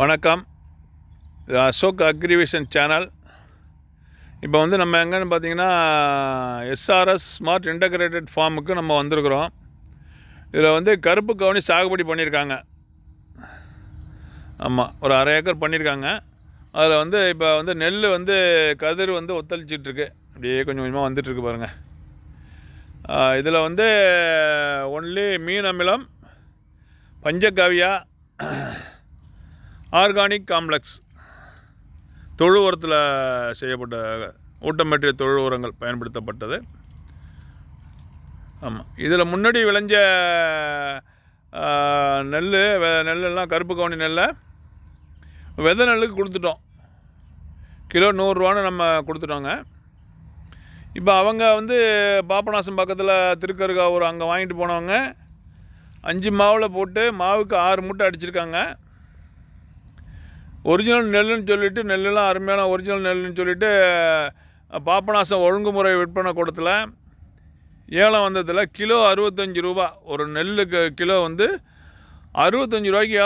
வணக்கம். இது அசோக் அக்ரிவேஷன் சேனல். இப்போ வந்து நம்ம எங்கன்னு பார்த்தீங்கன்னா எஸ்ஆர்எஸ் ஸ்மார்ட் இன்டகிரேட்டட் ஃபார்முக்கு நம்ம வந்திருக்கிறோம். இதில் வந்து கருப்பு கவுனி சாகுபடி பண்ணியிருக்காங்க. ஆமாம், ஒரு 1/2 ஏக்கர் பண்ணியிருக்காங்க. அதில் வந்து இப்போ வந்து நெல் வந்து கதிர் வந்து ஒத்தளிச்சிட்ருக்கு. அப்படியே கொஞ்சம் கொஞ்சமாக வந்துட்டுருக்கு பாருங்கள். இதில் வந்து ஒன்லி மீன் அமிலம், பஞ்சகாவியா, ஆர்கானிக் காம்ப்ளெக்ஸ் தொழு உரத்தில் செய்யப்பட்ட ஊட்டமேற்றிய தொழு உரங்கள் பயன்படுத்தப்பட்டது. ஆமாம், இதில் முன்னாடி விளைஞ்ச நெல்லெல்லாம் கருப்பு கவுனி நெல்லை விதை நெல்லுக்கு கொடுத்துட்டோம். கிலோ 100 ரூபான்னு நம்ம கொடுத்துட்டோங்க. இப்போ அவங்க வந்து பாபநாசம் பக்கத்தில் திருக்கருகாவூர் அங்கே வாங்கிட்டு போனவங்க 5 மாவில் போட்டு மாவுக்கு 6 மூட்டை அடிச்சிருக்காங்க. ஒரிஜினல் நெல்லுன்னு சொல்லிவிட்டு, நெல்லுலாம் அருமையான ஒரிஜினல் நெல்லுன்னு சொல்லிவிட்டு பாபநாசம் ஒழுங்குமுறை விற்பனை கூடத்தில் ஏலம் வந்ததில் கிலோ 65 ரூபா. ஒரு நெல்லுக்கு கிலோ வந்து 65 ரூபாய்க்கு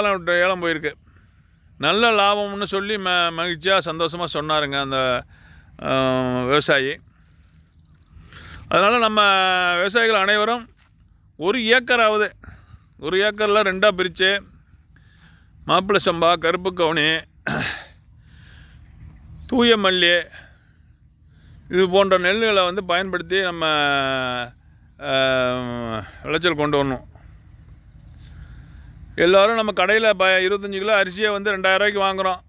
ஏலம் போயிருக்கு. நல்ல லாபம்னு சொல்லி மகிழ்ச்சியாக சந்தோஷமாக சொன்னாருங்க அந்த விவசாயி. அதனால் நம்ம விவசாயிகள் அனைவரும் 1 ஏக்கராவது, 1 ஏக்கரில் 2ஆக பிரித்து மாப்பிள்ளை சம்பா, கருப்பு கவுனி, தூய மல்லி இது போன்ற நெல்லுகளை வந்து பயன்படுத்தி நம்ம விளைச்சல் கொண்டு வரணும். எல்லோரும் நம்ம கடையில் 25 கிலோ அரிசியை வந்து 2000 ரூபாய்க்கு வாங்குகிறோம்.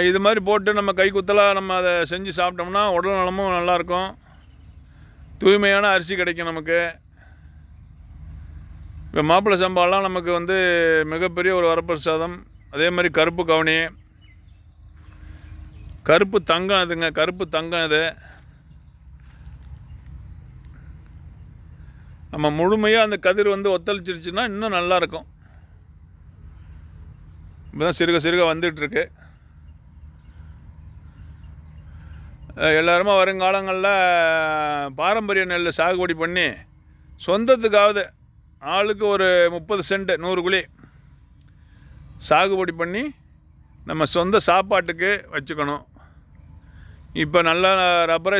இது மாதிரி போட்டு நம்ம கை குத்தலாக நம்ம அதை செஞ்சு சாப்பிட்டோம்னா உடல் நலமும் நல்லாயிருக்கும். தூய்மையான அரிசி கிடைக்கும் நமக்கு. இப்போ மாப்பிள்ளை சம்பாலாம் நமக்கு வந்து மிகப்பெரிய ஒரு வரப்பிரசாதம். அதே மாதிரி கருப்பு கவுனி, கருப்பு தங்கம் இதுங்க, கருப்பு தங்கம் இது. நம்ம முழுமையாக அந்த கதிர் வந்து ஒத்தளிச்சிருச்சுன்னா இன்னும் நல்லாயிருக்கும். இப்போ தான் சிறுக சிறுக வந்துட்டுருக்கு. எல்லாருமே வருங்காலங்களில் பாரம்பரிய நெல் சாகுபடி பண்ணி சொந்தத்துக்காவது ஆளுக்கு ஒரு 30 சென்ட் 100 குழி சாகுபடி பண்ணி நம்ம சொந்த சாப்பாட்டுக்கு வச்சுக்கணும். இப்போ நல்லா ரப்பரை